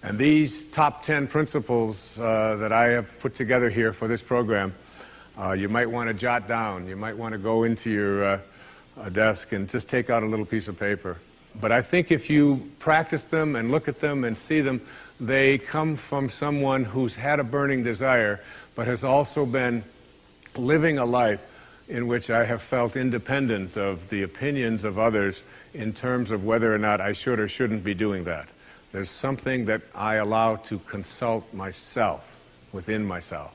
And these top 10 principles that I have put together here for this program, you might want to jot down. You might want to go into your desk and just take out a little piece of paper. But I think if you practice them and look at them and see them, they come from someone who's had a burning desire, but has also been living a life in which I have felt independent of the opinions of others in terms of whether or not I should or shouldn't be doing that. There's something that I allow to consult myself, within myself,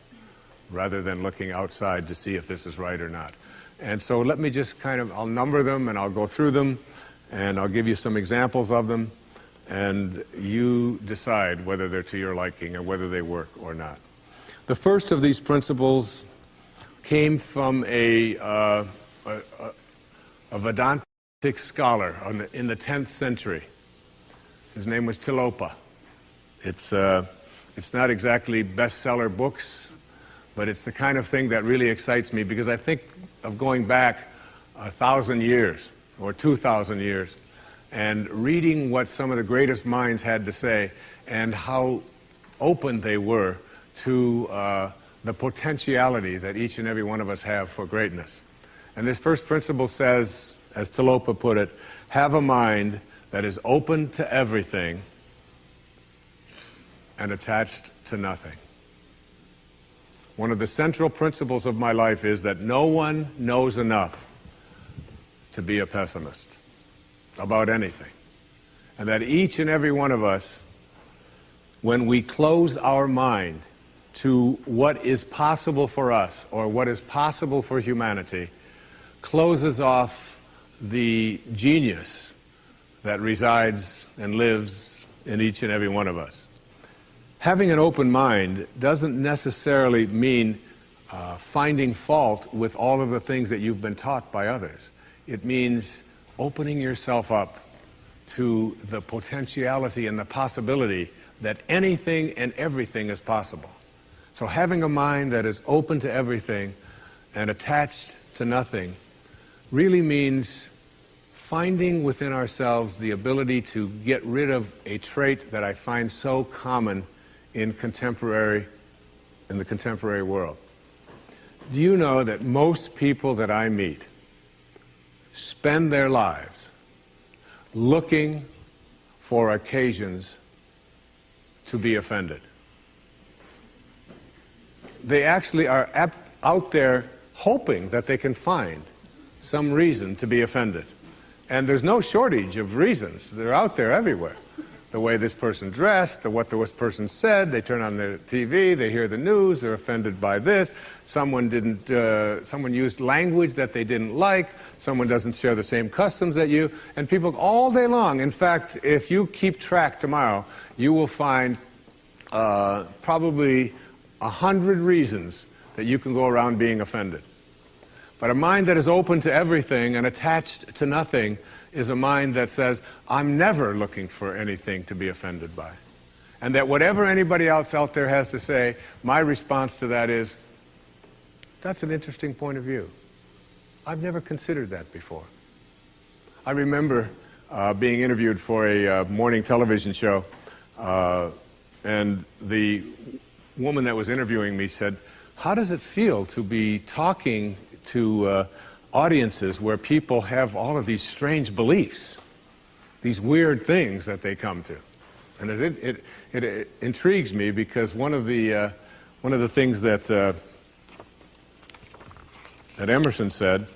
rather than looking outside to see if this is right or not. And so let me just I'll number them and I'll go through them and I'll give you some examples of them, and you decide whether they're to your liking or whether they work or not. The first of these principles came from a Vedantic scholar in the 10th century. His name was Tilopa. It's not exactly bestseller books, but it's the kind of thing that really excites me, because I think of going back 1,000 years or 2,000 years and reading what some of the greatest minds had to say and how open they were to the potentiality that each and every one of us have for greatness. And this first principle says, as Tilopa put it, have a mind that is open to everything and attached to nothing. One of the central principles of my life is that no one knows enough to be a pessimist about anything. And that each and every one of us, when we close our mind to what is possible for us or what is possible for humanity, closes off the genius that resides and lives in each and every one of us. Having an open mind doesn't necessarily mean finding fault with all of the things that you've been taught by others. It means opening yourself up to the potentiality and the possibility that anything and everything is possible. So having a mind that is open to everything and attached to nothing really means finding within ourselves the ability to get rid of a trait that I find so common in the contemporary world. Do you know that most people that I meet spend their lives looking for occasions to be offended? They actually are out there hoping that they can find some reason to be offended. And there's no shortage of reasons. They're out there everywhere. The way this person dressed, what this person said, they turn on their TV, they hear the news, they're offended by this, someone used language that they didn't like, someone doesn't share the same customs that you, and people all day long. In fact, if you keep track tomorrow, you will find probably 100 reasons that you can go around being offended. But a mind that is open to everything and attached to nothing is a mind that says, I'm never looking for anything to be offended by. And that whatever anybody else out there has to say, my response to that is, that's an interesting point of view. I've never considered that before. I remember being interviewed for a morning television show, and the woman that was interviewing me said, how does it feel to be talking to audiences where people have all of these strange beliefs, these weird things that they come to? And it intrigues me, because one of the things that Emerson said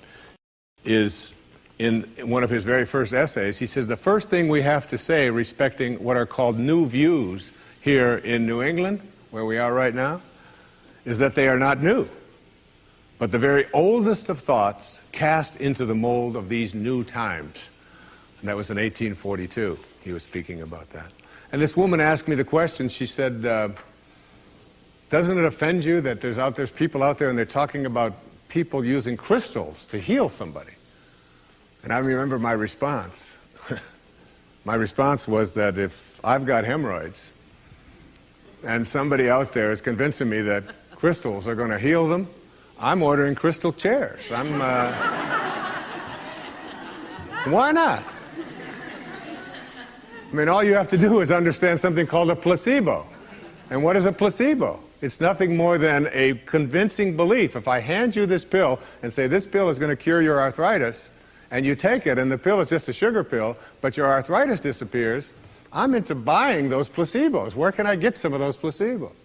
is, in one of his very first essays, he says, the first thing we have to say respecting what are called new views here in New England, where we are right now, is that they are not new, but the very oldest of thoughts cast into the mold of these new times. And that was in 1842. He was speaking about that. And this woman asked me the question. She said, doesn't it offend you that there's people out there and they're talking about people using crystals to heal somebody? And I remember my response. My response was that if I've got hemorrhoids and somebody out there is convincing me that crystals are going to heal them, I'm ordering crystal chairs. Why not? I mean, all you have to do is understand something called a placebo. And what is a placebo? It's nothing more than a convincing belief. If I hand you this pill and say this pill is going to cure your arthritis, and you take it and the pill is just a sugar pill, but your arthritis disappears, I'm into buying those placebos. Where can I get some of those placebos?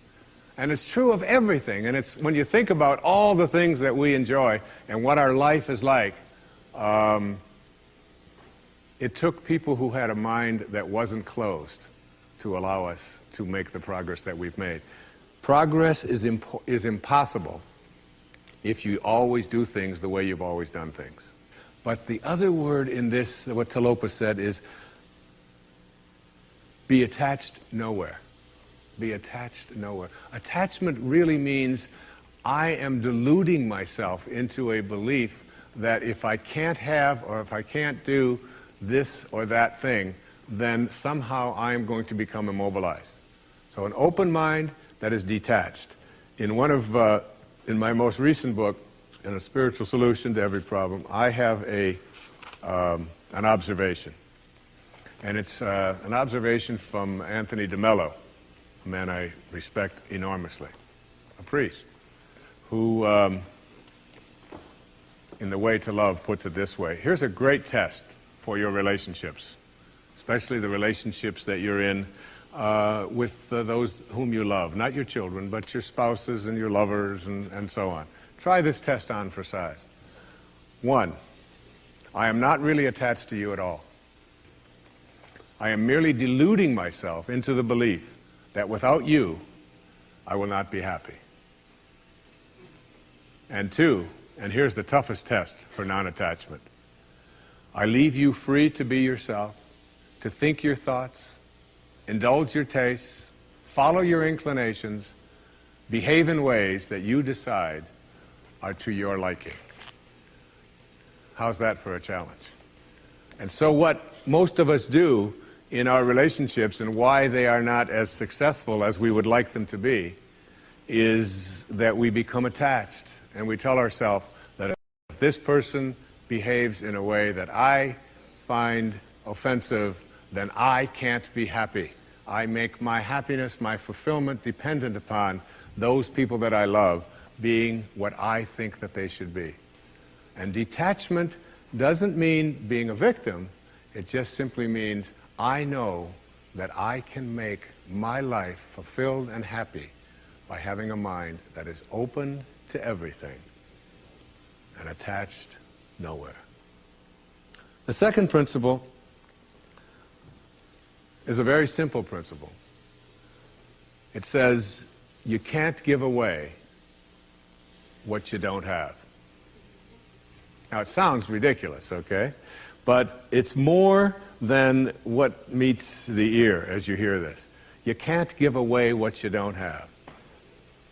And it's true of everything. And it's when you think about all the things that we enjoy and what our life is like, it took people who had a mind that wasn't closed to allow us to make the progress that we've made. Progress is impossible if you always do things the way you've always done things. But the other word in this, what Talopa said, is be attached nowhere. Be attached nowhere. Attachment really means I am deluding myself into a belief that if I can't have or if I can't do this or that thing, then somehow I am going to become immobilized. So an open mind that is detached. In my most recent book, in A Spiritual Solution to Every Problem, I have an observation. And it's an observation from Anthony DeMello, a man I respect enormously, a priest, who, in The Way to Love, puts it this way. Here's a great test for your relationships, especially the relationships that you're in with those whom you love, not your children, but your spouses and your lovers and so on. Try this test on for size. 1, I am not really attached to you at all. I am merely deluding myself into the belief that without you, I will not be happy. And 2, and here's the toughest test for non-attachment, I leave you free to be yourself, to think your thoughts, indulge your tastes, follow your inclinations, behave in ways that you decide are to your liking. How's that for a challenge? And so what most of us do in our relationships and why they are not as successful as we would like them to be is that we become attached and we tell ourselves that if this person behaves in a way that I find offensive, then I can't be happy. I make my happiness, my fulfillment dependent upon those people that I love being what I think that they should be. And detachment doesn't mean being a victim. It just simply means I know that I can make my life fulfilled and happy by having a mind that is open to everything and attached nowhere. The second principle is a very simple principle. It says you can't give away what you don't have. Now it sounds ridiculous, okay? But it's more than what meets the ear as you hear this. You can't give away what you don't have.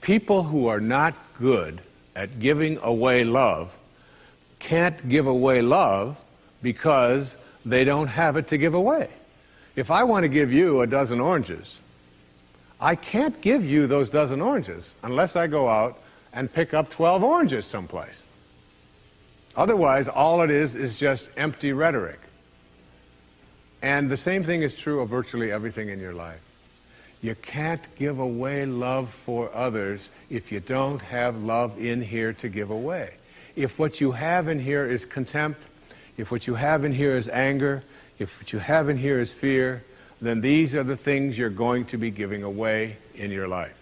People who are not good at giving away love can't give away love because they don't have it to give away. If I want to give you a dozen oranges, I can't give you those dozen oranges unless I go out and pick up 12 oranges someplace. Otherwise, all it is just empty rhetoric. And the same thing is true of virtually everything in your life. You can't give away love for others if you don't have love in here to give away. If what you have in here is contempt, if what you have in here is anger, if what you have in here is fear, then these are the things you're going to be giving away in your life.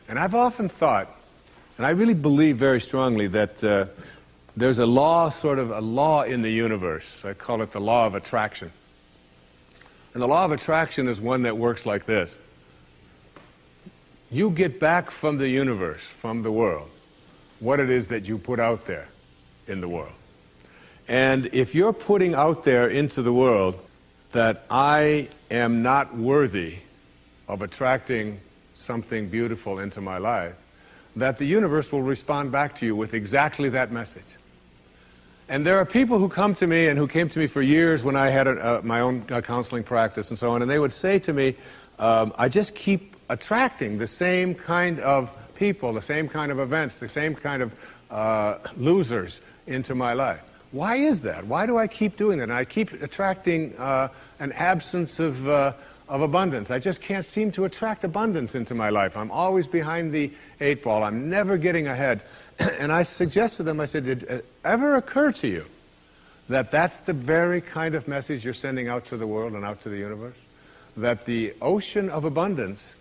And I've often thought, and I really believe very strongly that there's a law, sort of a law in the universe. I call it the law of attraction. And the law of attraction is one that works like this. You get back from the universe, from the world, what it is that you put out there in the world. And if you're putting out there into the world that I am not worthy of attracting something beautiful into my life, that the universe will respond back to you with exactly that message. And there are people who come to me and who came to me for years when I had my own counseling practice and so on, and they would say to me, I just keep attracting the same kind of people, the same kind of events, the same kind of losers into my life. Why is that? Why do I keep doing that? And I keep attracting an absence of abundance. I just can't seem to attract abundance into my life. I'm always behind the 8 ball. I'm never getting ahead. And I suggested to them, I said, did it ever occur to you that that's the very kind of message you're sending out to the world and out to the universe? That the ocean of abundance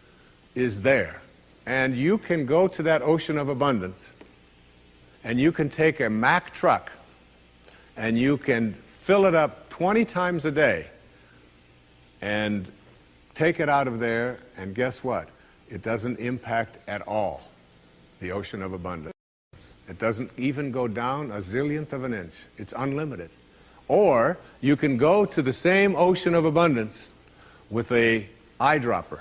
is there. And you can go to that ocean of abundance, and you can take a Mack truck, and you can fill it up 20 times a day, and take it out of there, and guess what? It doesn't impact at all the ocean of abundance. It doesn't even go down a zillionth of an inch. It's unlimited. Or you can go to the same ocean of abundance with a eyedropper,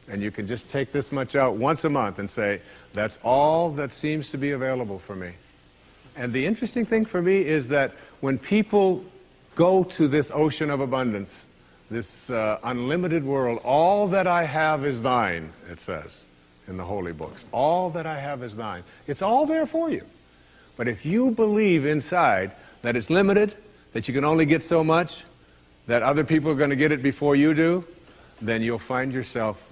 and you can just take this much out once a month and say, that's all that seems to be available for me. And the interesting thing for me is that when people go to this ocean of abundance, this unlimited world, all that I have is thine, it says in the holy books. All that I have is thine. It's all there for you. But if you believe inside that it's limited, that you can only get so much, that other people are going to get it before you do, then you'll find yourself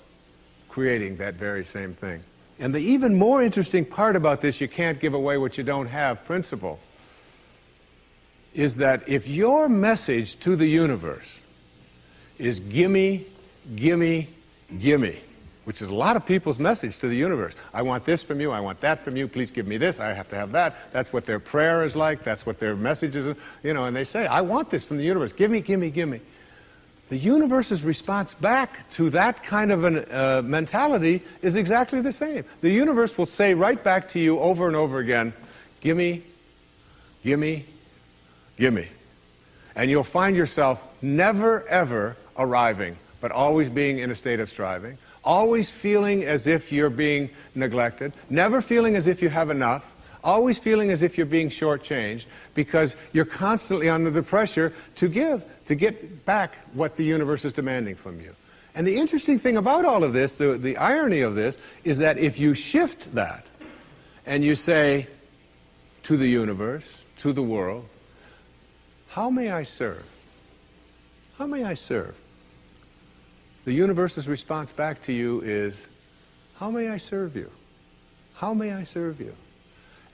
creating that very same thing. And the even more interesting part about this, you can't give away what you don't have principle, is that if your message to the universe is gimme, gimme, gimme, which is a lot of people's message to the universe. I want this from you, I want that from you, please give me this, I have to have that. That's what their prayer is like, that's what their message is, you know, and they say, I want this from the universe, gimme, gimme, gimme. The universe's response back to that kind of a mentality is exactly the same. The universe will say right back to you over and over again, gimme, gimme, gimme. And you'll find yourself never, ever arriving, but always being in a state of striving, always feeling as if you're being neglected, never feeling as if you have enough, always feeling as if you're being shortchanged, because you're constantly under the pressure to give, to get back what the universe is demanding from you. And the interesting thing about all of this, the irony of this, is that if you shift that, and you say to the universe, to the world, how may I serve? How may I serve? The universe's response back to you is, how may I serve you? How may I serve you?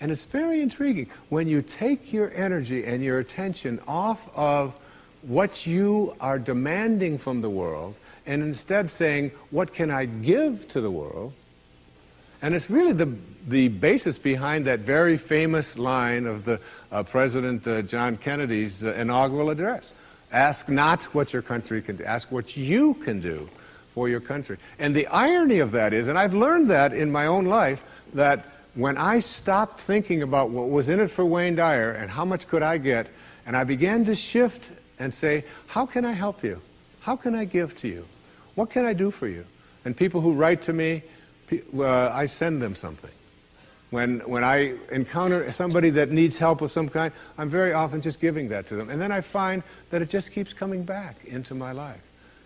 And it's very intriguing. When you take your energy and your attention off of what you are demanding from the world, and instead saying, what can I give to the world? And it's really the basis behind that very famous line of the President John Kennedy's inaugural address. Ask not what your country can do, ask what you can do for your country. And the irony of that is, and I've learned that in my own life, that when I stopped thinking about what was in it for Wayne Dyer and how much could I get, and I began to shift and say, how can I help you? How can I give to you? What can I do for you? And people who write to me, I send them something. When I encounter somebody that needs help of some kind, I'm very often just giving that to them. And then I find that it just keeps coming back into my life.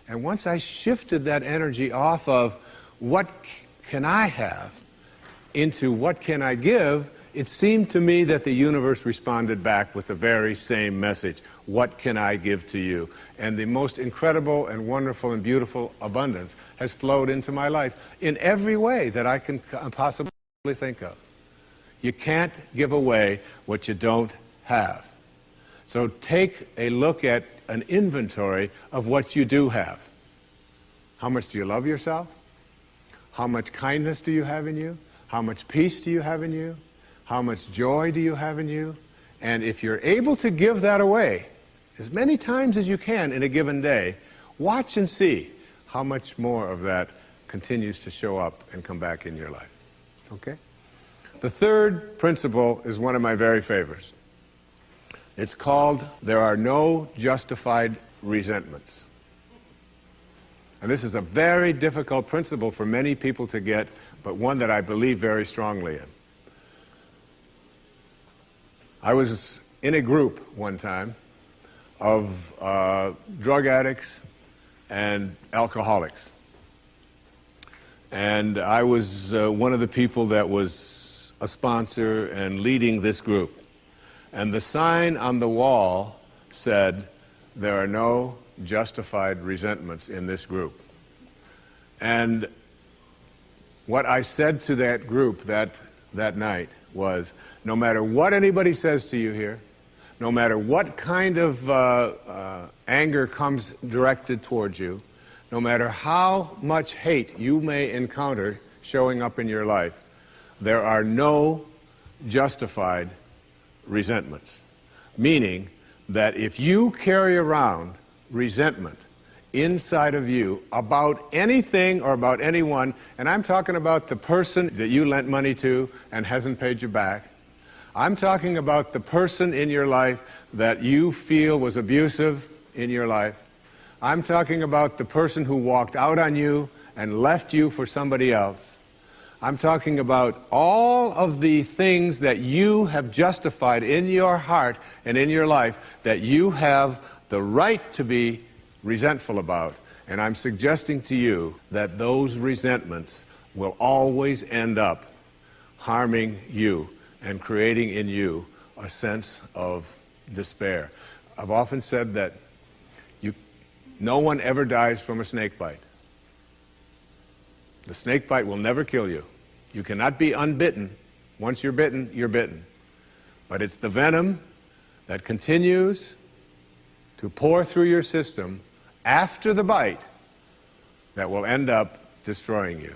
And once I shifted that energy off of what can I have into what can I give, it seemed to me that the universe responded back with the very same message. What can I give to you? And the most incredible and wonderful and beautiful abundance has flowed into my life in every way that I can possibly think of. You can't give away what you don't have. So take a look at an inventory of what you do have. How much do you love yourself? How much kindness do you have in you? How much peace do you have in you? How much joy do you have in you? And if you're able to give that away as many times as you can in a given day, watch and see how much more of that continues to show up and come back in your life. Okay? The third principle is one of my very favorites. It's called, there are no justified resentments. And this is a very difficult principle for many people to get, but one that I believe very strongly in. I was in a group one time of drug addicts and alcoholics. And I was one of the people that was a sponsor and leading this group. And the sign on the wall said, "There are no justified resentments in this group." And what I said to that group that night was, no matter what anybody says to you here, no matter what kind of anger comes directed towards you, no matter how much hate you may encounter showing up in your life, there are no justified resentments. Meaning that if you carry around resentment inside of you about anything or about anyone, and I'm talking about the person that you lent money to and hasn't paid you back, I'm talking about the person in your life that you feel was abusive in your life, I'm talking about the person who walked out on you and left you for somebody else, I'm talking about all of the things that you have justified in your heart and in your life that you have the right to be resentful about. And I'm suggesting to you that those resentments will always end up harming you and creating in you a sense of despair. I've often said that no one ever dies from a snake bite. The snake bite will never kill you. You cannot be unbitten. Once you're bitten, you're bitten. But it's the venom that continues to pour through your system after the bite that will end up destroying you.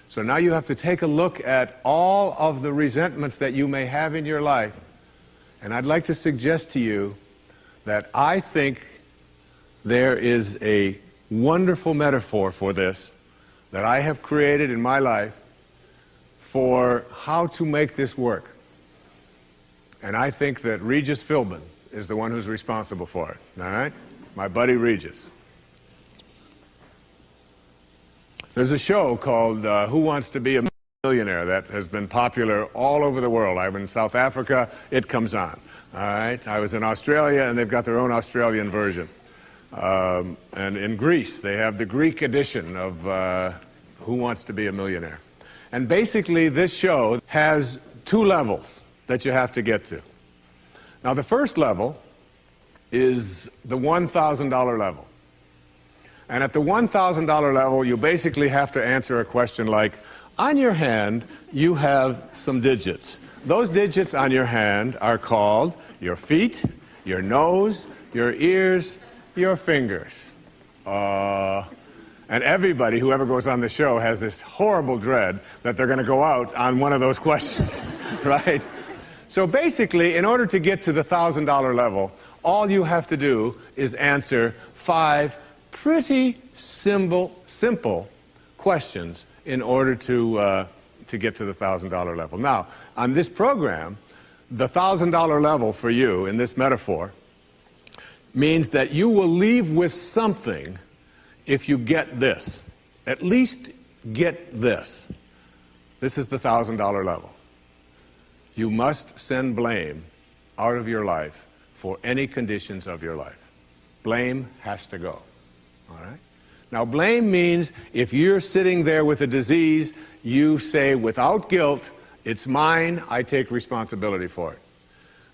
So now you have to take a look at all of the resentments that you may have in your life. And I'd like to suggest to you that I think there is a wonderful metaphor for this that I have created in my life for how to make this work. And I think that Regis Philbin is the one who's responsible for it, all right? My buddy Regis. There's a show called Who Wants to Be a Millionaire that has been popular all over the world. I'm in South Africa, it comes on, all right? I was in Australia, and they've got their own Australian version. And in Greece, they have the Greek edition of Who Wants to Be a Millionaire. And basically, this show has two levels that you have to get to. Now, the first level is the $1,000 level. And at the $1,000 level, you basically have to answer a question like, on your hand, you have some digits. Those digits on your hand are called your feet, your nose, your ears, your fingers. And everybody who ever goes on the show has this horrible dread that they're going to go out on one of those questions, right? So basically, in order to get to the $1,000 level, all you have to do is answer 5 pretty simple questions in order to get to the $1,000 level. Now, on this program, the $1,000 level for you in this metaphor means that you will leave with something if you get this. At least get this. This is the $1,000 level. You must send blame out of your life for any conditions of your life. Blame has to go. All right? Now, blame means if you're sitting there with a disease, you say without guilt, it's mine, I take responsibility for it.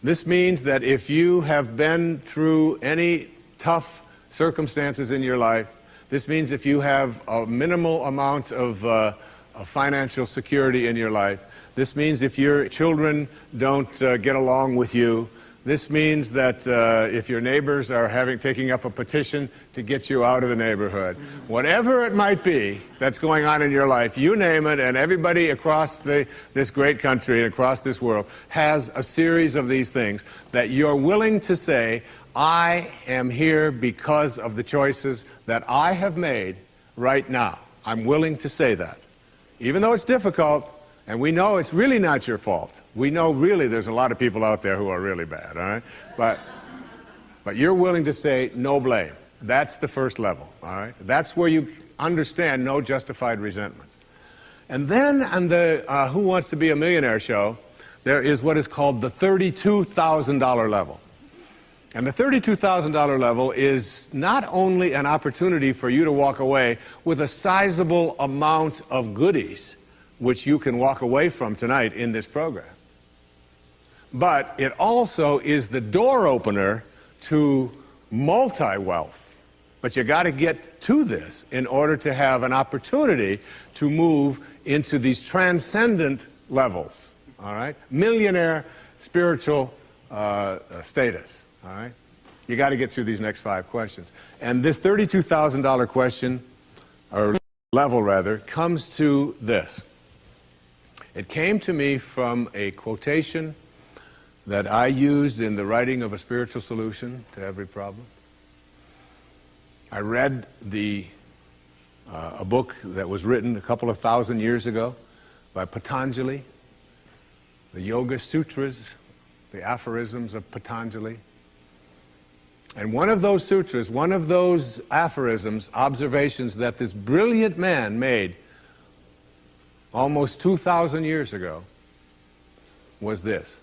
This means that if you have been through any tough circumstances in your life, this means if you have a minimal amount of financial security in your life, this means if your children don't get along with you, this means that if your neighbors are taking up a petition to get you out of the neighborhood, whatever it might be that's going on in your life, you name it, and everybody across this great country and across this world has a series of these things that you're willing to say, I am here because of the choices that I have made right now. I'm willing to say that. Even though it's difficult, and we know it's really not your fault. We know really there's a lot of people out there who are really bad, all right? But you're willing to say no blame. That's the first level, all right? That's where you understand no justified resentment. And then on the Who Wants to Be a Millionaire show, there is what is called the $32,000 level. And the $32,000 level is not only an opportunity for you to walk away with a sizable amount of goodies, which you can walk away from tonight in this program, but it also is the door opener to multi-wealth. But you got to get to this in order to have an opportunity to move into these transcendent levels, all right? Millionaire spiritual status, all right? You got to get through these next 5 questions. And this $32,000 question, or level rather, comes to this. It came to me from a quotation that I used in the writing of A Spiritual Solution to Every Problem. I read a book that was written a couple of thousand years ago by Patanjali, the Yoga Sutras, the aphorisms of Patanjali. And one of those sutras, one of those aphorisms, observations that this brilliant man made almost 2,000 years ago was this.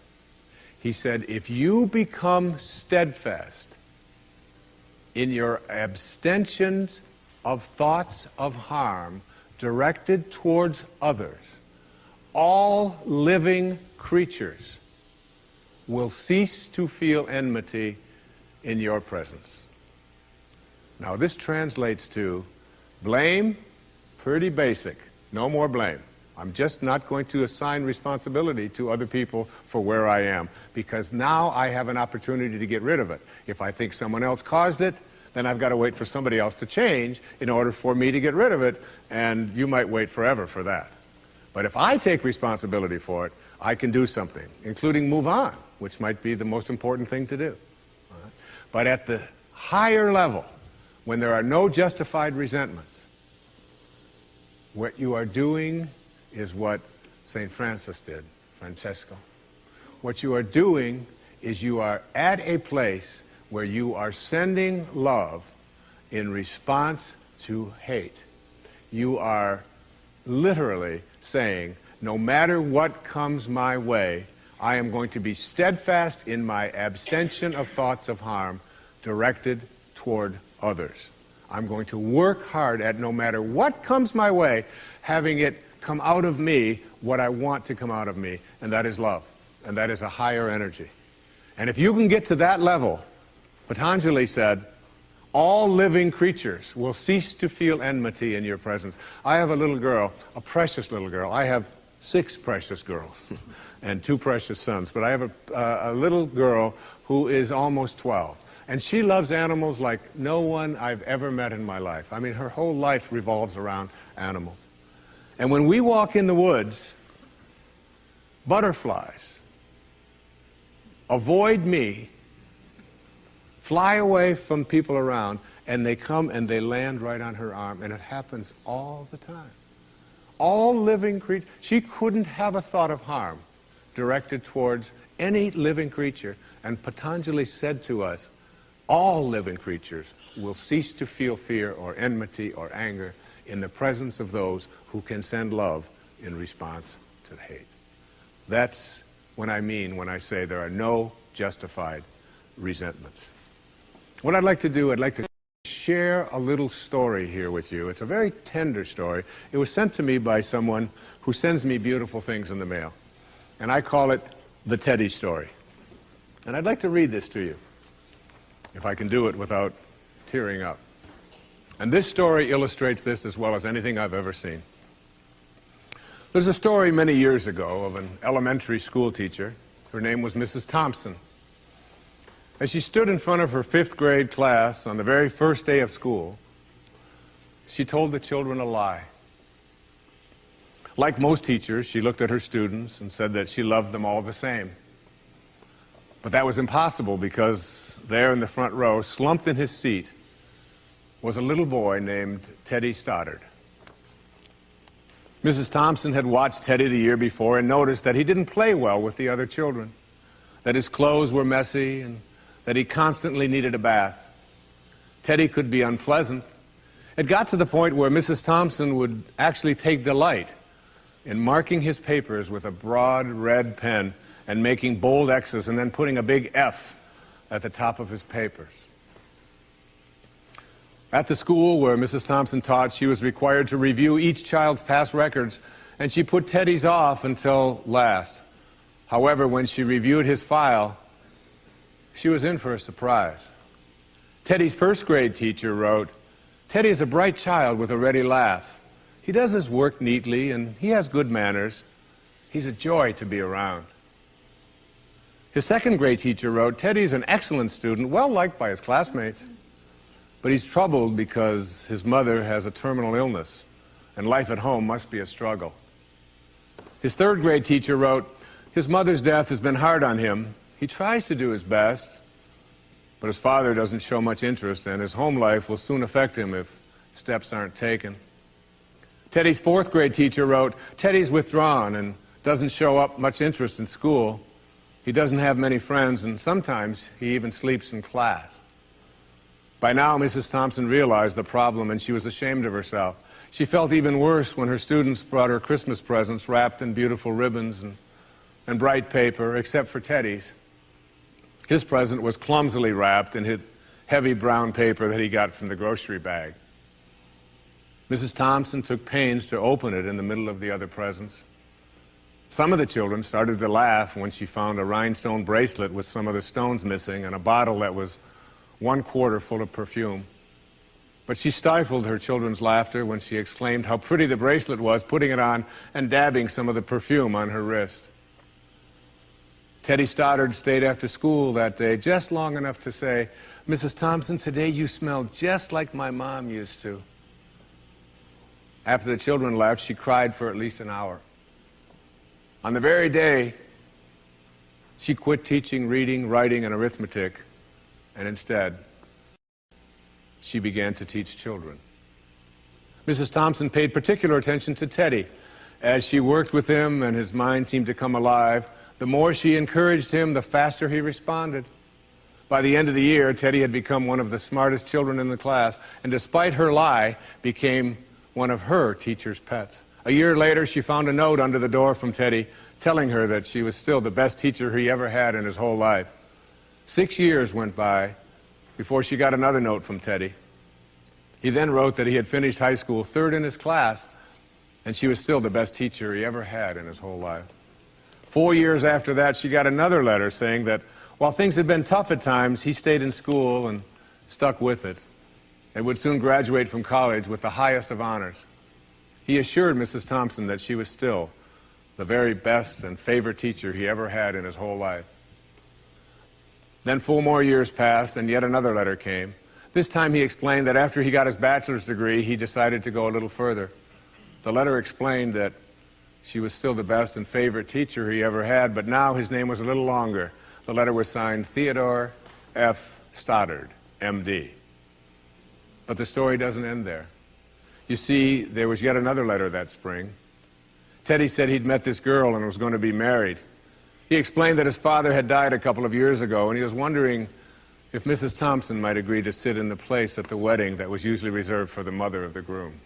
He said, if you become steadfast in your abstentions of thoughts of harm directed towards others, all living creatures will cease to feel enmity in your presence. Now this translates to blame, pretty basic, no more blame. I'm just not going to assign responsibility to other people for where I am, because now I have an opportunity to get rid of it. If I think someone else caused it, then I've got to wait for somebody else to change in order for me to get rid of it, and you might wait forever for that. But if I take responsibility for it, I can do something, including move on, which might be the most important thing to do. All right? But at the higher level, when there are no justified resentments, what you are doing is what St. Francis did, Francesco. What you are doing is you are at a place where you are sending love in response to hate. You are literally saying, no matter what comes my way, I am going to be steadfast in my abstention of thoughts of harm directed toward others. I'm going to work hard at, no matter what comes my way, having it come out of me what I want to come out of me, and that is love, and that is a higher energy. And if you can get to that level, Patanjali said, all living creatures will cease to feel enmity in your presence. I have a little girl, a precious little girl. I have 6 precious girls and 2 precious sons, but I have a little girl who is almost 12. And she loves animals like no one I've ever met in my life. I mean, her whole life revolves around animals. And when we walk in the woods, butterflies avoid me, fly away from people around, and they come and they land right on her arm, and it happens all the time. All living creatures, she couldn't have a thought of harm directed towards any living creature, and Patanjali said to us, all living creatures will cease to feel fear or enmity or anger in the presence of those who can send love in response to hate. That's what I mean when I say there are no justified resentments. What I'd like to do, I'd like to share a little story here with you. It's a very tender story. It was sent to me by someone who sends me beautiful things in the mail. And I call it the Teddy story. And I'd like to read this to you, if I can do it without tearing up. And this story illustrates this as well as anything I've ever seen. There's a story many years ago of an elementary school teacher. Her name was Mrs. Thompson. As she stood in front of her 5th grade class on the very first day of school, she told the children a lie. Like most teachers, she looked at her students and said that she loved them all the same. But that was impossible, because there in the front row, slumped in his seat, was a little boy named Teddy Stoddard. Mrs. Thompson had watched Teddy the year before and noticed that he didn't play well with the other children, that his clothes were messy, and that he constantly needed a bath. Teddy could be unpleasant. It got to the point where Mrs. Thompson would actually take delight in marking his papers with a broad red pen and making bold X's and then putting a big F at the top of his papers. At the school where Mrs. Thompson taught, she was required to review each child's past records, and she put Teddy's off until last. However, when she reviewed his file, she was in for a surprise. Teddy's first grade teacher wrote, "Teddy is a bright child with a ready laugh. He does his work neatly and he has good manners. He's a joy to be around." His second grade teacher wrote, "Teddy's an excellent student, well liked by his classmates, but he's troubled because his mother has a terminal illness and life at home must be a struggle." His third grade teacher wrote, "His mother's death has been hard on him. He tries to do his best, but his father doesn't show much interest, and his home life will soon affect him if steps aren't taken." Teddy's fourth grade teacher wrote, "Teddy's withdrawn and doesn't show up much interest in school. He doesn't have many friends, and sometimes he even sleeps in class." By now, Mrs. Thompson realized the problem, and she was ashamed of herself. She felt even worse when her students brought her Christmas presents wrapped in beautiful ribbons and bright paper, except for Teddy's. His present was clumsily wrapped in heavy brown paper that he got from the grocery bag. Mrs. Thompson took pains to open it in the middle of the other presents. Some of the children started to laugh when she found a rhinestone bracelet with some of the stones missing and a bottle that was 1/4 full of perfume. But she stifled her children's laughter when she exclaimed how pretty the bracelet was, putting it on and dabbing some of the perfume on her wrist. Teddy Stoddard stayed after school that day just long enough to say, "Mrs. Thompson, today you smell just like my mom used to." After the children left, she cried for at least an hour. On the very day, she quit teaching reading, writing, and arithmetic, and instead, she began to teach children. Mrs. Thompson paid particular attention to Teddy. As she worked with him and his mind seemed to come alive, the more she encouraged him, the faster he responded. By the end of the year, Teddy had become one of the smartest children in the class, and despite her lie, became one of her teacher's pets. A year later, she found a note under the door from Teddy telling her that she was still the best teacher he ever had in his whole life. 6 years went by before she got another note from Teddy. He then wrote that he had finished high school third in his class, and she was still the best teacher he ever had in his whole life. 4 years after that, she got another letter saying that while things had been tough at times, he stayed in school and stuck with it and would soon graduate from college with the highest of honors. He assured Mrs. Thompson that she was still the very best and favorite teacher he ever had in his whole life. Then 4 more years passed, and yet another letter came. This time he explained that after he got his bachelor's degree, he decided to go a little further. The letter explained that she was still the best and favorite teacher he ever had, but now his name was a little longer. The letter was signed Theodore F. Stoddard, M.D. But the story doesn't end there. You see, there was yet another letter that spring. Teddy said he'd met this girl and was going to be married. He explained that his father had died a couple of years ago, and he was wondering if Mrs. Thompson might agree to sit in the place at the wedding that was usually reserved for the mother of the groom.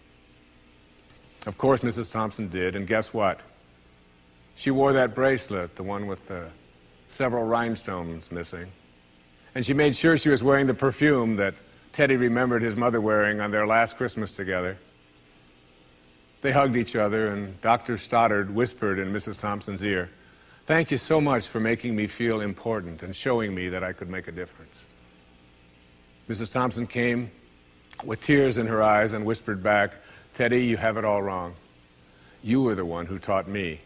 Of course, Mrs. Thompson did, and guess what? She wore that bracelet, the one with the several rhinestones missing. And she made sure she was wearing the perfume that Teddy remembered his mother wearing on their last Christmas together. They hugged each other, and Dr. Stoddard whispered in Mrs. Thompson's ear, "Thank you so much for making me feel important and showing me that I could make a difference." Mrs. Thompson came with tears in her eyes and whispered back, "Teddy, you have it all wrong. You were the one who taught me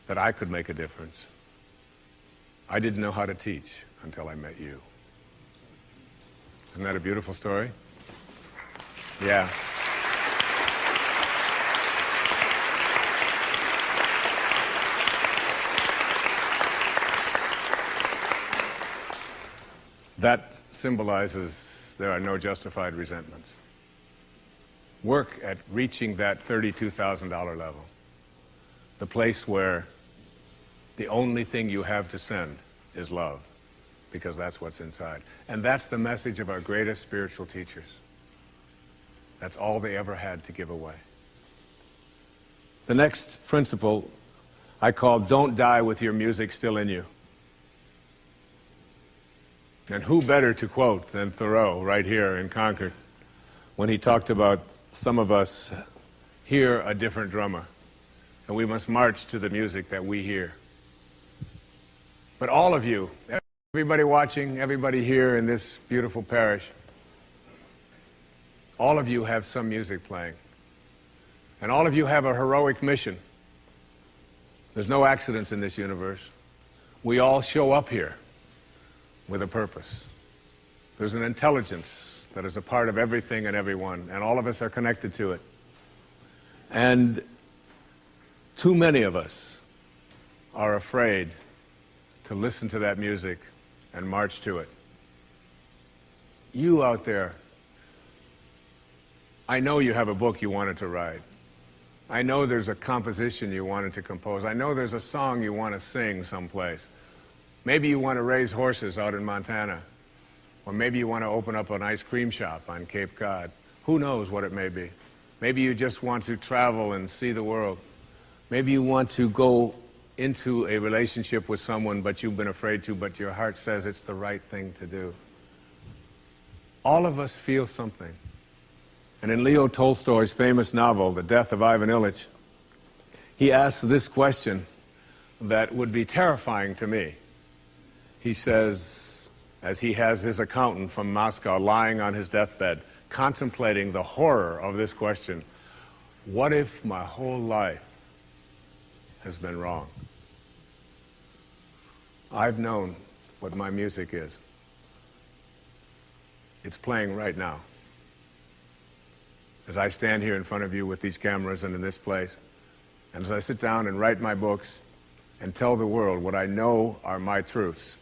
that I could make a difference. I didn't know how to teach until I met you." Isn't that a beautiful story? Yeah. That symbolizes there are no justified resentments. Work at reaching that $32,000 level, the place where the only thing you have to send is love, because that's what's inside. And that's the message of our greatest spiritual teachers. That's all they ever had to give away. The next principle I call "Don't die with your music still in you." And who better to quote than Thoreau right here in Concord when he talked about some of us hear a different drummer, and we must march to the music that we hear. But all of you, everybody watching, everybody here in this beautiful parish, all of you have some music playing. And all of you have a heroic mission. There's no accidents in this universe. We all show up here with a purpose. There's an intelligence that is a part of everything and everyone, and all of us are connected to it. And too many of us are afraid to listen to that music and march to it. You out there, I know you have a book you wanted to write. I know there's a composition you wanted to compose. I know there's a song you want to sing someplace. Maybe you want to raise horses out in Montana. Or maybe you want to open up an ice cream shop on Cape Cod. Who knows what it may be. Maybe you just want to travel and see the world. Maybe you want to go into a relationship with someone but you've been afraid to, but your heart says it's the right thing to do. All of us feel something. And in Leo Tolstoy's famous novel, The Death of Ivan Ilyich, he asks this question that would be terrifying to me. He says, as he has his accountant from Moscow lying on his deathbed, contemplating the horror of this question, what if my whole life has been wrong? I've known what my music is. It's playing right now. As I stand here in front of you with these cameras and in this place, and as I sit down and write my books and tell the world what I know are my truths,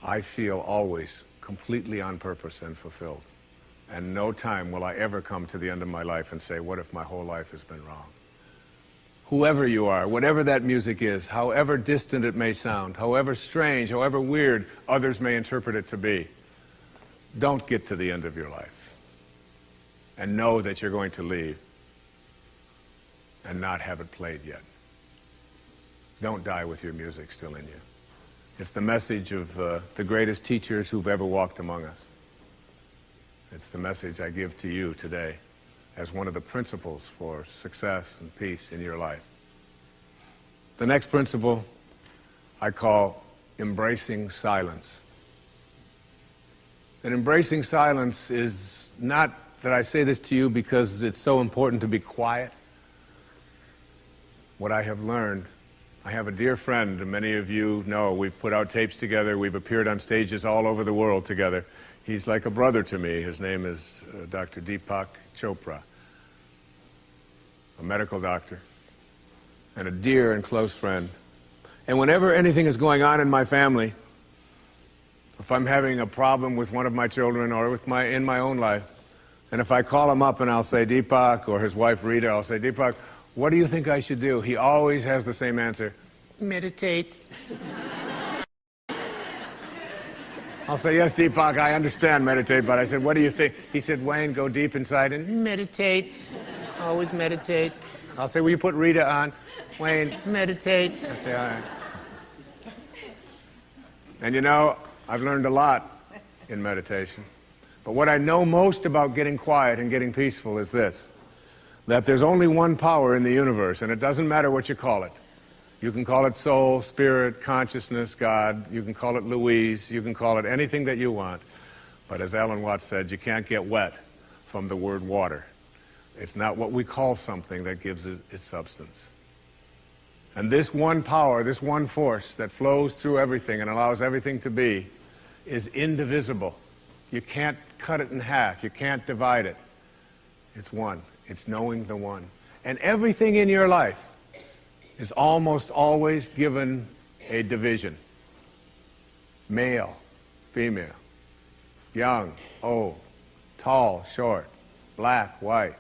I feel always completely on purpose and fulfilled. And no time will I ever come to the end of my life and say, what if my whole life has been wrong? Whoever you are, whatever that music is, however distant it may sound, however strange, however weird others may interpret it to be, don't get to the end of your life and know that you're going to leave and not have it played yet. Don't die with your music still in you. It's the message of the greatest teachers who've ever walked among us. It's the message I give to you today as one of the principles for success and peace in your life. The next principle I call embracing silence. And embracing silence is not that I say this to you because it's so important to be quiet. What I have learned, I have a dear friend, and many of you know, we've put out tapes together, we've appeared on stages all over the world together. He's like a brother to me. His name is Dr. Deepak Chopra, a medical doctor, and a dear and close friend. And whenever anything is going on in my family, if I'm having a problem with one of my children or in my own life, and if I call him up and I'll say, Deepak, or his wife Rita, I'll say, Deepak, what do you think I should do? He always has the same answer, meditate. I'll say, yes, Deepak, I understand meditate, but I said, what do you think? He said, Wayne, go deep inside and meditate. Always meditate. I'll say, will you put Rita on? Wayne, meditate. I say, all right. And you know, I've learned a lot in meditation. But what I know most about getting quiet and getting peaceful is this, that there's only one power in the universe, and it doesn't matter what you call it. You can call it soul, spirit, consciousness, God. You can call it Louise. You can call it anything that you want. But as Alan Watts said, you can't get wet from the word water. It's not what we call something that gives it its substance. And this one power, this one force that flows through everything and allows everything to be, is indivisible. You can't cut it in half. You can't divide it. It's one. It's knowing the one. And everything in your life is almost always given a division. Male, female, young, old, tall, short, black, white,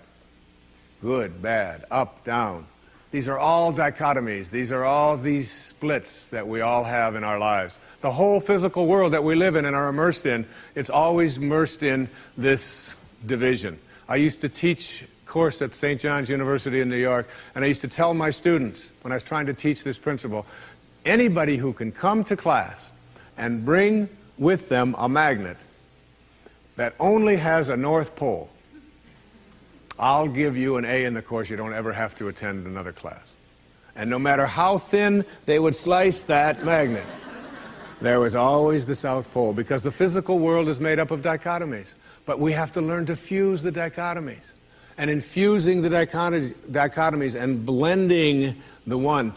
good, bad, up, down. These are all dichotomies. These are all these splits that we all have in our lives. The whole physical world that we live in and are immersed in, it's always immersed in this division. I used to teach a course at St. John's University in New York, and I used to tell my students, when I was trying to teach this principle, anybody who can come to class and bring with them a magnet that only has a North Pole, I'll give you an A in the course. You don't ever have to attend another class. And no matter how thin they would slice that magnet, There was always the South Pole, because the physical world is made up of dichotomies. But we have to learn to fuse the dichotomies. And in fusing the dichotomies and blending the one,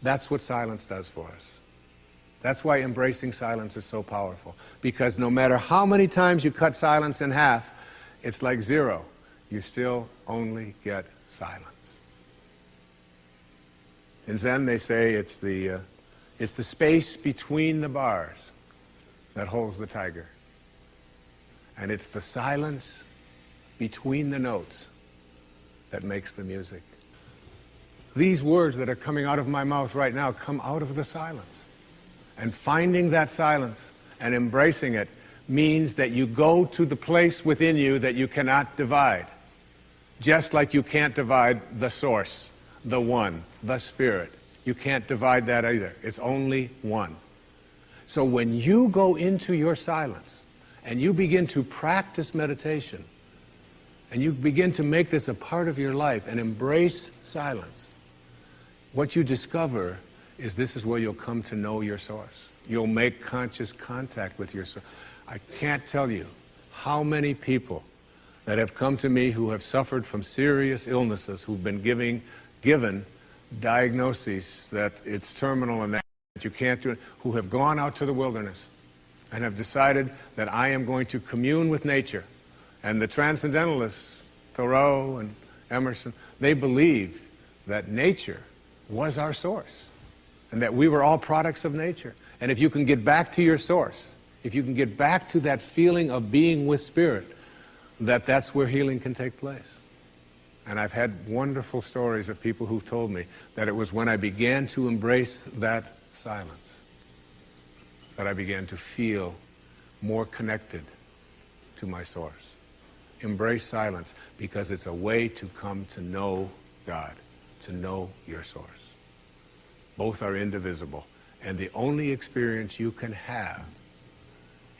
that's what silence does for us. That's why embracing silence is so powerful. Because no matter how many times you cut silence in half, it's like zero. You still only get silence. In Zen, they say it's the space between the bars that holds the tiger. And it's the silence between the notes that makes the music. These words that are coming out of my mouth right now come out of the silence. And finding that silence and embracing it means that you go to the place within you that you cannot divide. Just like you can't divide the source, the one, the spirit. You can't divide that either. It's only one. So when you go into your silence and you begin to practice meditation and you begin to make this a part of your life and embrace silence, what you discover is this is where you'll come to know your source. You'll make conscious contact with your source. I can't tell you how many people that have come to me who have suffered from serious illnesses, who've been given diagnoses that it's terminal and that you can't do it, who have gone out to the wilderness and have decided that I am going to commune with nature. And the transcendentalists, Thoreau and Emerson, they believed that nature was our source and that we were all products of nature. And if you can get back to your source, if you can get back to that feeling of being with spirit, that's where healing can take place. And I've had wonderful stories of people who've told me that it was when I began to embrace that silence that I began to feel more connected to my source. Embrace silence because it's a way to come to know God, to know your source. Both are indivisible. And the only experience you can have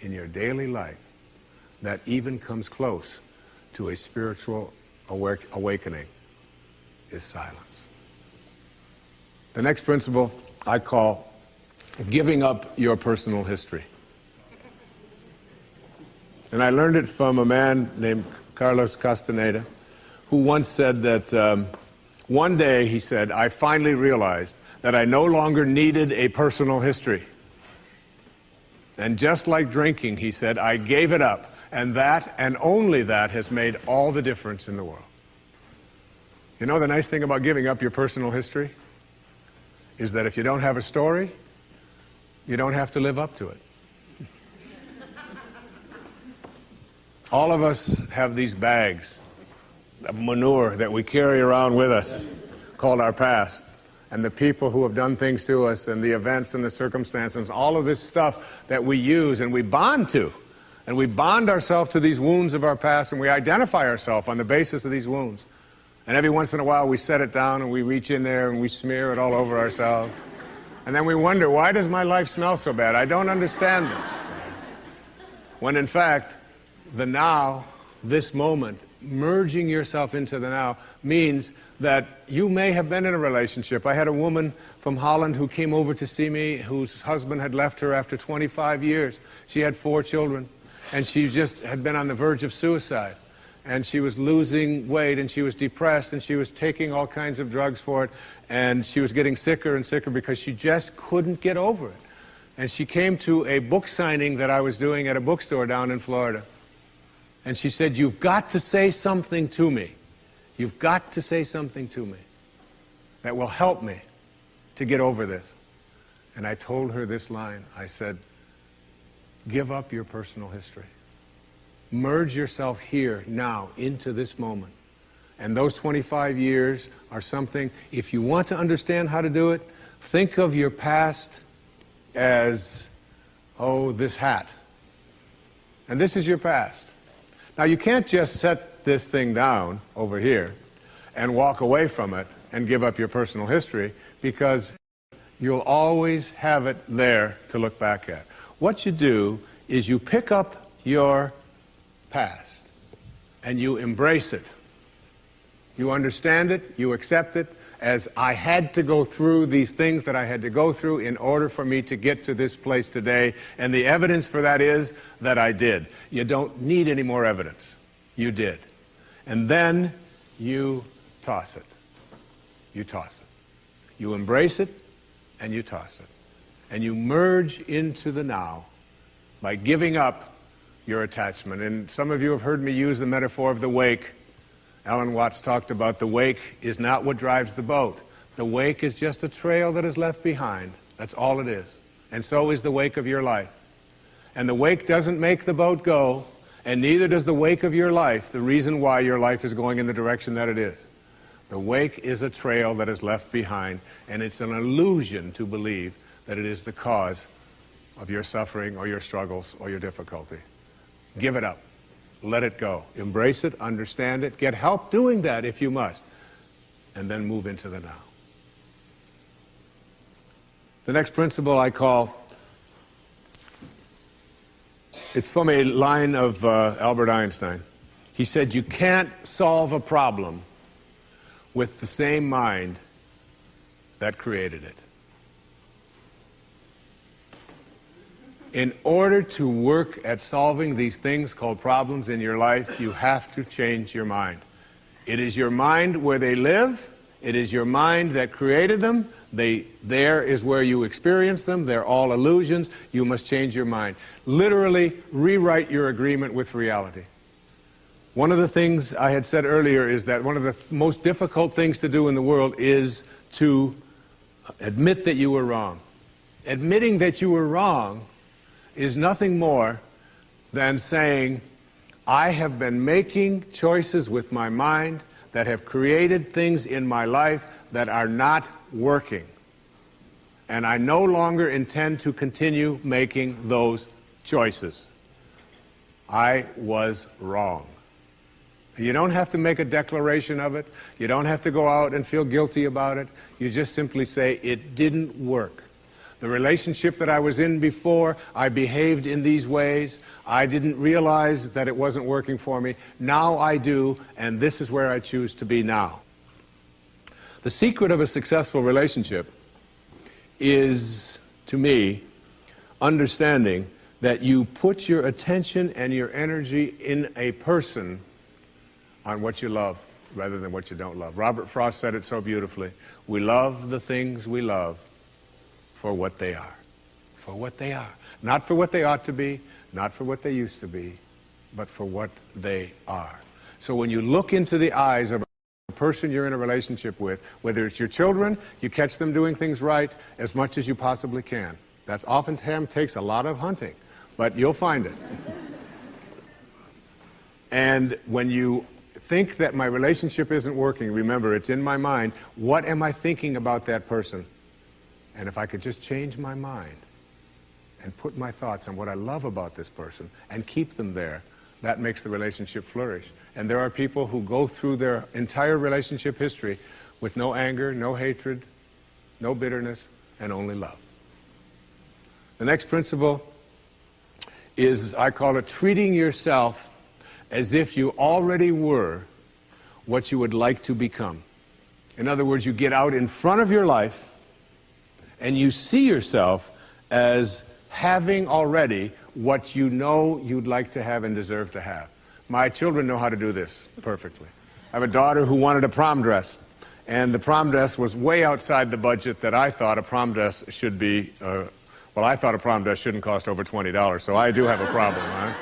in your daily life that even comes close to a spiritual awakening is silence. The next principle I call giving up your personal history. And I learned it from a man named Carlos Castaneda, who once said that one day, he said, I finally realized that I no longer needed a personal history. And just like drinking, he said, I gave it up. And that, and only that, has made all the difference in the world. You know the nice thing about giving up your personal history? Is that if you don't have a story, you don't have to live up to it. All of us have these bags of manure that we carry around with us, called our past. And the people who have done things to us, and the events and the circumstances, all of this stuff that we use and we bond to. And we bond ourselves to these wounds of our past, and we identify ourselves on the basis of these wounds. And every once in a while we set it down and we reach in there and we smear it all over ourselves. And then we wonder, why does my life smell so bad? I don't understand this. When in fact, the now, this moment, merging yourself into the now, means that you may have been in a relationship. I had a woman from Holland who came over to see me, whose husband had left her after 25 years. She had 4 children, and she just had been on the verge of suicide. And she was losing weight, and she was depressed, and she was taking all kinds of drugs for it, and she was getting sicker and sicker because she just couldn't get over it. And she came to a book signing that I was doing at a bookstore down in Florida. And she said, you've got to say something to me. You've got to say something to me that will help me to get over this. And I told her this line. I said, give up your personal history. Merge yourself here, now, into this moment. And those 25 years are something, if you want to understand how to do it, think of your past as, oh, this hat. And this is your past. Now, you can't just set this thing down over here and walk away from it and give up your personal history, because you'll always have it there to look back at. What you do is you pick up your past and you embrace it. You understand it, you accept it, as I had to go through these things that I had to go through in order for me to get to this place today. And the evidence for that is that I did. You don't need any more evidence. You did. And then you toss it. You toss it. You embrace it, and you toss it. And you merge into the now by giving up your attachment. And some of you have heard me use the metaphor of the wake. Alan Watts talked about the wake is not what drives the boat. The wake is just a trail that is left behind. That's all it is. And so is the wake of your life. And the wake doesn't make the boat go, and neither does the wake of your life, the reason why your life is going in the direction that it is. The wake is a trail that is left behind, and it's an illusion to believe that it is the cause of your suffering or your struggles or your difficulty. Give it up. Let it go. Embrace it, understand it, get help doing that if you must, and then move into the now. The next principle I call, it's from a line of Albert Einstein. He said, you can't solve a problem with the same mind that created it. In order to work at solving these things called problems in your life, you have to change your mind. It is your mind where they live. It is your mind that created them. There is where you experience them. They're all illusions. You must change your mind. Literally rewrite your agreement with reality. One of the things I had said earlier is that one of the most difficult things to do in the world is to admit that you were wrong. Admitting that you were wrong is nothing more than saying, I have been making choices with my mind that have created things in my life that are not working. And I no longer intend to continue making those choices. I was wrong. You don't have to make a declaration of it. You don't have to go out and feel guilty about it. You just simply say, it didn't work. The relationship that I was in before, I behaved in these ways. I didn't realize that it wasn't working for me. Now I do, and this is where I choose to be now. The secret of a successful relationship is, to me, understanding that you put your attention and your energy in a person on what you love rather than what you don't love. Robert Frost said it so beautifully. We love the things we love for what they are. For what they are. Not for what they ought to be, not for what they used to be, but for what they are. So when you look into the eyes of a person you're in a relationship with, whether it's your children, you catch them doing things right as much as you possibly can. That's oftentimes takes a lot of hunting, but you'll find it. And when you think that my relationship isn't working, remember, it's in my mind. What am I thinking about that person? And if I could just change my mind and put my thoughts on what I love about this person and keep them there, that makes the relationship flourish. And there are people who go through their entire relationship history with no anger, no hatred, no bitterness, and only love. The next principle is, I call it, treating yourself as if you already were what you would like to become. In other words, you get out in front of your life and you see yourself as having already what you know you'd like to have and deserve to have. My children know how to do this perfectly. I have a daughter who wanted a prom dress, and the prom dress was way outside the budget that I thought a prom dress should be. Well, I thought a prom dress shouldn't cost over $20, so I do have a problem, right?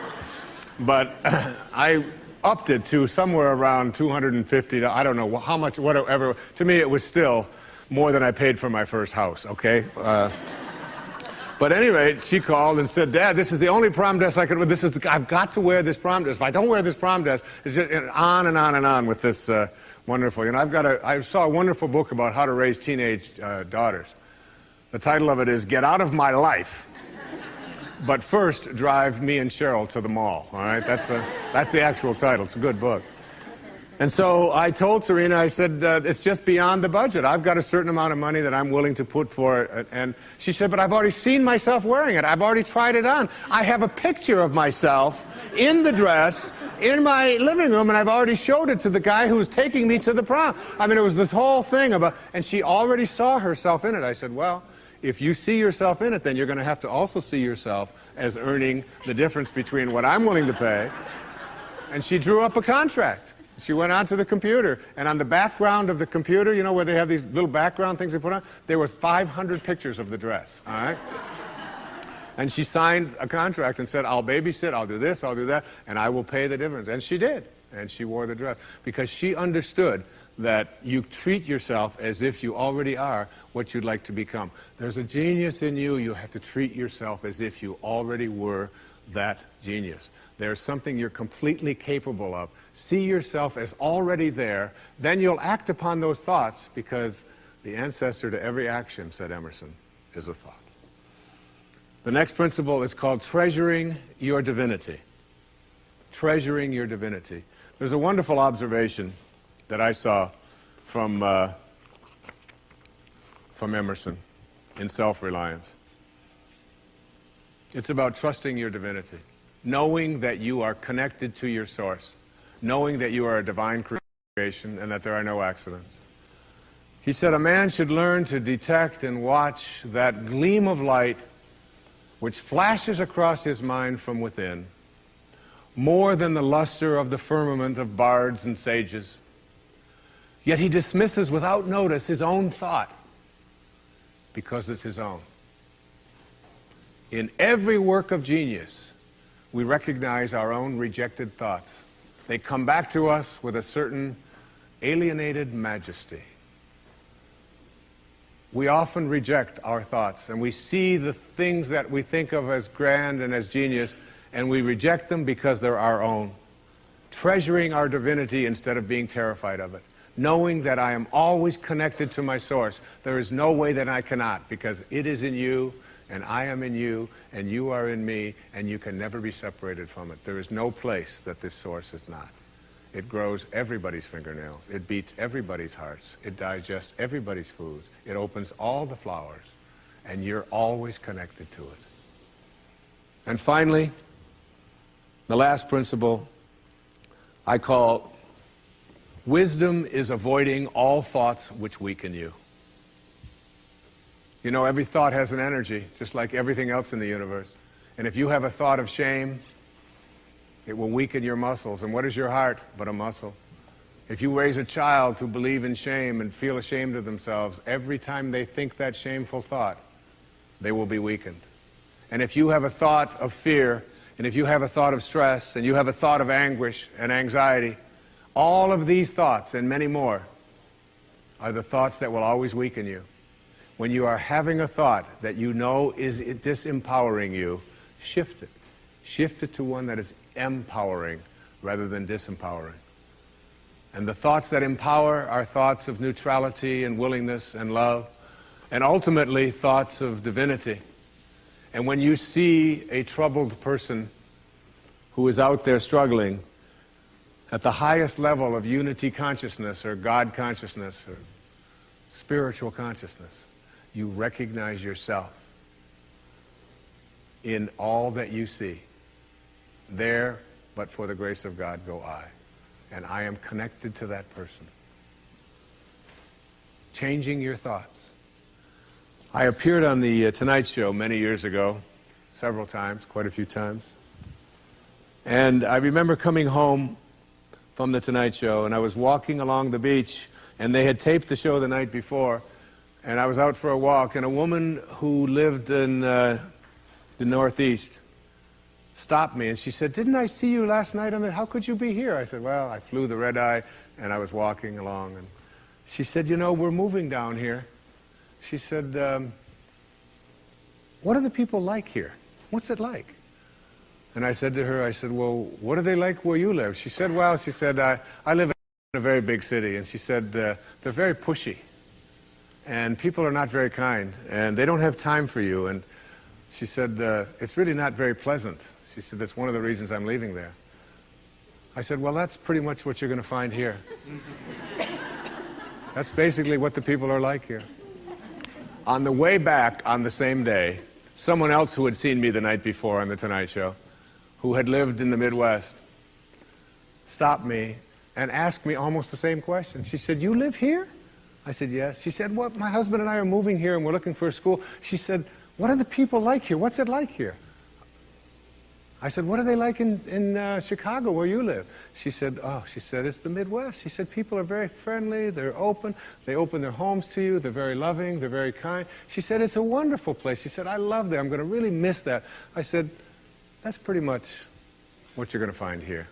But I upped it to somewhere around $250. I don't know how much, whatever. To me, it was still more than I paid for my first house, okay? But at any rate, she called and said, Dad, this is the only prom dress I could wear. I've got to wear this prom dress. If I don't wear this prom dress, it's just on and on and on with this wonderful. You know, I saw a wonderful book about how to raise teenage daughters. The title of it is Get Out of My Life, but first drive me and Cheryl to the mall, all right? That's the actual title. It's a good book. And so I told Serena, I said, it's just beyond the budget. I've got a certain amount of money that I'm willing to put for it. And she said, but I've already seen myself wearing it. I've already tried it on. I have a picture of myself in the dress in my living room, and I've already showed it to the guy who was taking me to the prom. I mean, it was this whole thing about, and she already saw herself in it. I said, well, if you see yourself in it, then you're going to have to also see yourself as earning the difference between what I'm willing to pay. And she drew up a contract. She went onto the computer, and on the background of the computer, you know, where they have these little background things they put on, there was 500 pictures of the dress, all right? And she signed a contract and said, I'll babysit, I'll do this, I'll do that, and I will pay the difference. And she did, and she wore the dress, because she understood that you treat yourself as if you already are what you'd like to become. There's a genius in you. You have to treat yourself as if you already were that genius. There's something you're completely capable of. See yourself as already there. Then you'll act upon those thoughts, because the ancestor to every action, said Emerson, is a thought. The next principle is called treasuring your divinity. Treasuring your divinity. There's a wonderful observation that I saw from Emerson in Self-Reliance. It's about trusting your divinity, knowing that you are connected to your source, knowing that you are a divine creation and that there are no accidents. He said, a man should learn to detect and watch that gleam of light which flashes across his mind from within, more than the luster of the firmament of bards and sages. Yet he dismisses without notice his own thought, because it's his own. In every work of genius, we recognize our own rejected thoughts. They come back to us with a certain alienated majesty. We often reject our thoughts, and we see the things that we think of as grand and as genius, and we reject them because they're our own. Treasuring our divinity instead of being terrified of it. Knowing that I am always connected to my source. There is no way that I cannot, because it is in you, and I am in you, and you are in me, and you can never be separated from it. There is no place that this source is not. It grows everybody's fingernails. It beats everybody's hearts. It digests everybody's foods. It opens all the flowers, and you're always connected to it. And finally, the last principle I call wisdom is avoiding all thoughts which weaken you. You know, every thought has an energy, just like everything else in the universe. And if you have a thought of shame, it will weaken your muscles. And what is your heart but a muscle? If you raise a child to believe in shame and feel ashamed of themselves, every time they think that shameful thought, they will be weakened. And if you have a thought of fear, and if you have a thought of stress, and you have a thought of anguish and anxiety, all of these thoughts and many more are the thoughts that will always weaken you. When you are having a thought that you know is disempowering you, shift it. Shift it to one that is empowering rather than disempowering. And the thoughts that empower are thoughts of neutrality and willingness and love, and ultimately thoughts of divinity. And when you see a troubled person who is out there struggling at the highest level of unity consciousness or God consciousness or spiritual consciousness, you recognize yourself in all that you see. There, but for the grace of God, go I. And I am connected to that person. Changing your thoughts. I appeared on the Tonight Show many years ago, several times, quite a few times. And I remember coming home from the Tonight Show, and I was walking along the beach, and they had taped the show the night before, and I was out for a walk, and a woman who lived in the Northeast stopped me, and she said, "Didn't I see you last night on the, how could you be here?" I said, "Well, I flew the red-eye, and I was walking along." And she said, "You know, we're moving down here." She said, "What are the people like here? What's it like?" And I said to her, I said, "Well, what are they like where you live?" She said, "Well," she said, I live in a very big city." And she said, "They're very pushy. And people are not very kind. And they don't have time for you." And she said, "It's really not very pleasant." She said, "That's one of the reasons I'm leaving there." I said, well, that's pretty much what you're going to find here. That's basically what the people are like here. On the way back on the same day, someone else who had seen me the night before on The Tonight Show, who had lived in the Midwest, stopped me and asked me almost the same question. She said, you live here? I said, yes. She said, well, my husband and I are moving here and we're looking for a school. She said, what are the people like here? What's it like here? I said, what are they like in Chicago where you live? She said, it's the Midwest. She said, people are very friendly, they're open, they open their homes to you, they're very loving, they're very kind. She said, it's a wonderful place. She said, I love that, I'm going to really miss that. I said, that's pretty much what you're going to find here.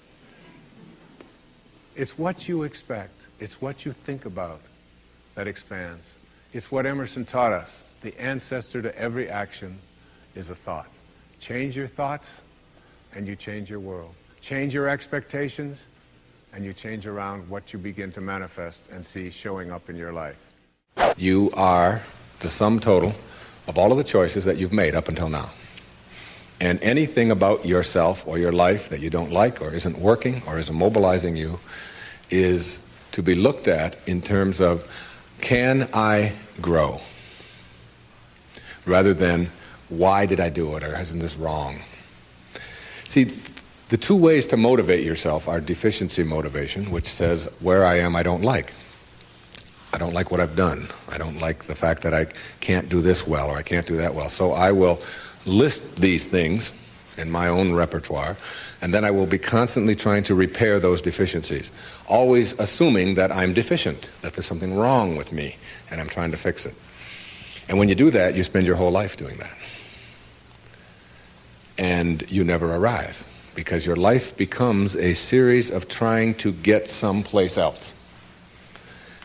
It's what you expect, it's what you think about that expands. It's what Emerson taught us. The ancestor to every action is a thought. Change your thoughts, and you change your world. Change your expectations, and you change around what you begin to manifest and see showing up in your life. You are the sum total of all of the choices that you've made up until now. And anything about yourself or your life that you don't like or isn't working or isn't mobilizing you is to be looked at in terms of, can I grow? Rather than, why did I do it, or isn't this wrong? See, the two ways to motivate yourself are deficiency motivation, which says, where I am I don't like. I don't like what I've done. I don't like the fact that I can't do this well or I can't do that well. So I will list these things in my own repertoire, and then I will be constantly trying to repair those deficiencies, always assuming that I'm deficient, that there's something wrong with me, and I'm trying to fix it. And when you do that, you spend your whole life doing that. And you never arrive, because your life becomes a series of trying to get someplace else.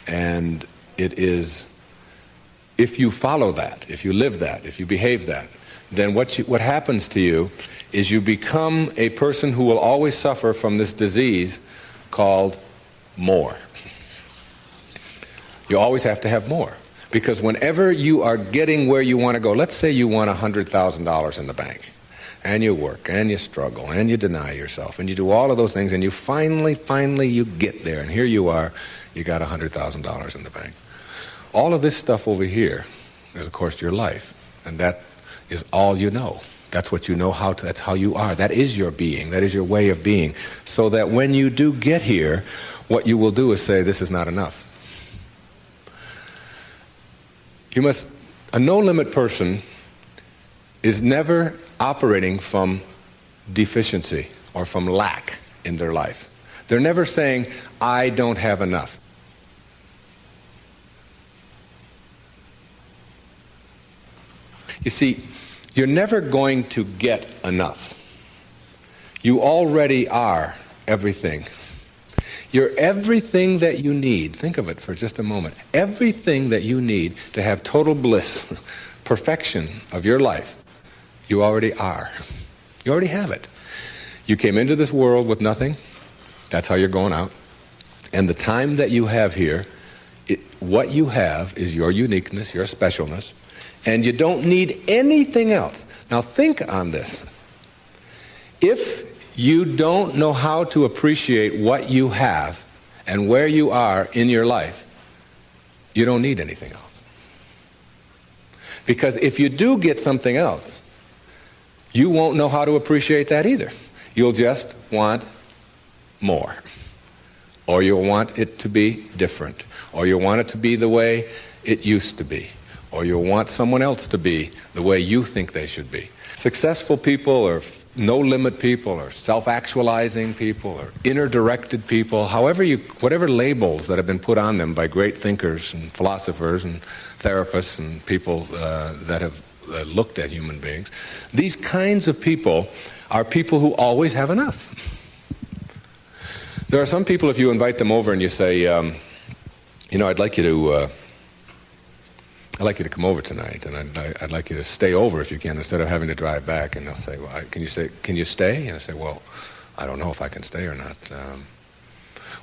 And it is, if you follow that, if you live that, if you behave that, then what happens to you is you become a person who will always suffer from this disease called more. You always have to have more. Because whenever you are getting where you want to go, let's say you want $100,000 in the bank, and you work, and you struggle, and you deny yourself, and you do all of those things, and you finally you get there, and here you are, you got $100,000 in the bank. All of this stuff over here is, of course, your life, and that is all you know. That's what you know how to, that's how you are. That is your being, that is your way of being. So that when you do get here, what you will do is say, this is not enough. A no-limit person is never operating from deficiency or from lack in their life. They're never saying, I don't have enough. You see, you're never going to get enough. You already are everything. You're everything that you need. Think of it for just a moment. Everything that you need to have total bliss, perfection of your life, you already are. You already have it. You came into this world with nothing. That's how you're going out. And the time that you have here, what you have is your uniqueness, your specialness, and you don't need anything else. Now think on this. If you don't know how to appreciate what you have and where you are in your life, you don't need anything else. Because if you do get something else, you won't know how to appreciate that either. You'll just want more. Or you'll want it to be different. Or you'll want it to be the way it used to be. Or you'll want someone else to be the way you think they should be. Successful people or no-limit people or self-actualizing people or inner-directed people, whatever labels that have been put on them by great thinkers and philosophers and therapists and people that have looked at human beings, these kinds of people are people who always have enough. There are some people, if you invite them over and you say, I'd like you to come over tonight, and I'd like you to stay over if you can, instead of having to drive back. And they'll say, well, can you stay? And I say, well, I don't know if I can stay or not.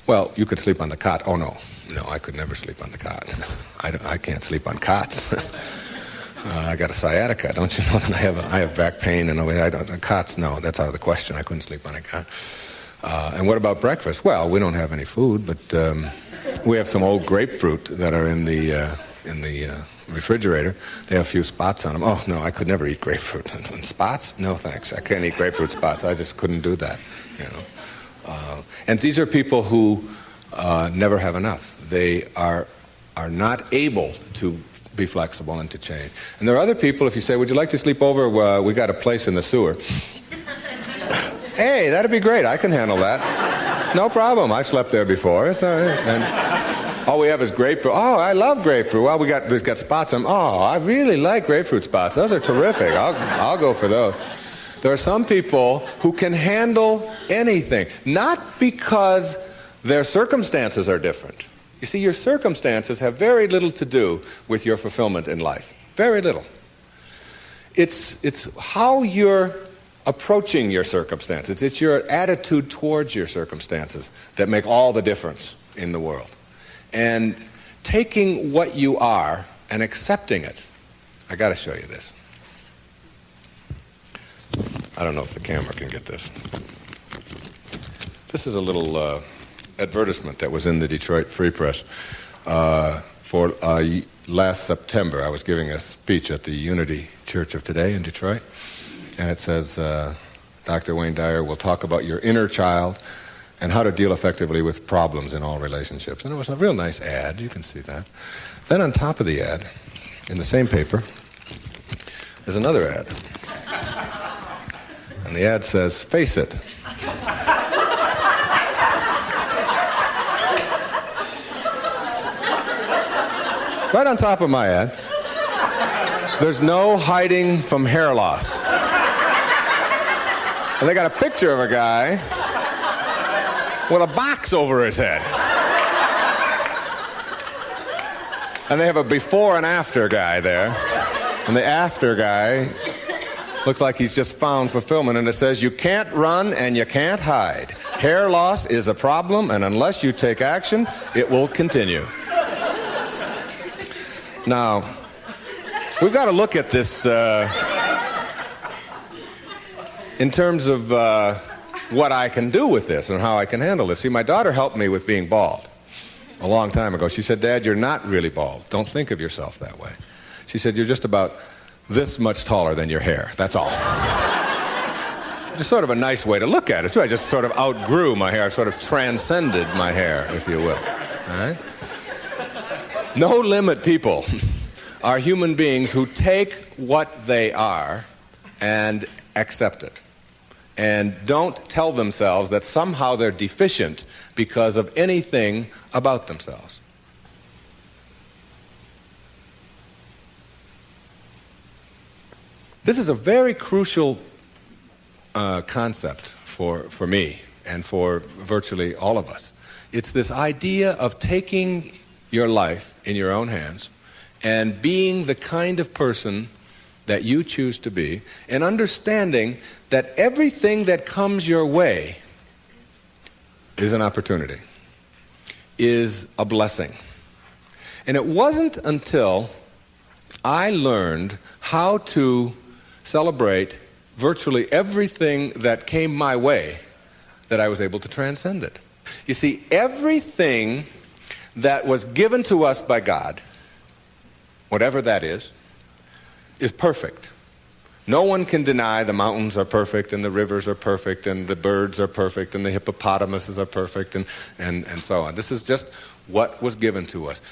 Well, you could sleep on the cot. Oh, no, I could never sleep on the cot. I can't sleep on cots. I got a sciatica, don't you know that I have back pain and cots? No, that's out of the question. I couldn't sleep on a cot. And what about breakfast? Well, we don't have any food, but we have some old grapefruit that are in the refrigerator. They have a few spots on them. Oh, no, I could never eat grapefruit. And spots? No, thanks. I can't eat grapefruit spots. I just couldn't do that, you know. And these are people who never have enough. They are not able to be flexible and to change. And there are other people, if you say, would you like to sleep over? We got a place in the sewer. Hey, that'd be great. I can handle that. No problem. I've slept there before. It's all right. And all we have is grapefruit. Oh, I love grapefruit. Well, there's got spots on them. Oh, I really like grapefruit spots. Those are terrific. I'll go for those. There are some people who can handle anything, not because their circumstances are different. You see, your circumstances have very little to do with your fulfillment in life. Very little. It's how you're approaching your circumstances. It's your attitude towards your circumstances that make all the difference in the world. And taking what you are and accepting it. I got to show you this. I don't know if the camera can get this. This is a little advertisement that was in the Detroit Free Press for last September. I was giving a speech at the Unity Church of Today in Detroit, and it says, Dr. Wayne Dyer will talk about your inner child and how to deal effectively with problems in all relationships. And it was a real nice ad. You can see that. Then on top of the ad, in the same paper, there's another ad. And the ad says, face it. Right on top of my ad, there's no hiding from hair loss. And they got a picture of a guy with a box over his head. And they have a before and after guy there. And the after guy looks like he's just found fulfillment. And it says, you can't run and you can't hide. Hair loss is a problem, and unless you take action, it will continue. Now, we've got to look at this in terms of what I can do with this and how I can handle this. See, my daughter helped me with being bald a long time ago. She said, Dad, you're not really bald. Don't think of yourself that way. She said, you're just about this much taller than your hair. That's all. Just sort of a nice way to look at it, too. I just sort of outgrew my hair. I sort of transcended my hair, if you will. All right? No limit people are human beings who take what they are and accept it. And don't tell themselves that somehow they're deficient because of anything about themselves. This is a very crucial concept for me and for virtually all of us. It's this idea of taking your life in your own hands and being the kind of person that you choose to be, and understanding that everything that comes your way is an opportunity, is a blessing. And it wasn't until I learned how to celebrate virtually everything that came my way that I was able to transcend it. You see, everything that was given to us by God, whatever that is perfect. No one can deny the mountains are perfect and the rivers are perfect and the birds are perfect and the hippopotamuses are perfect and so on. This is just what was given to us.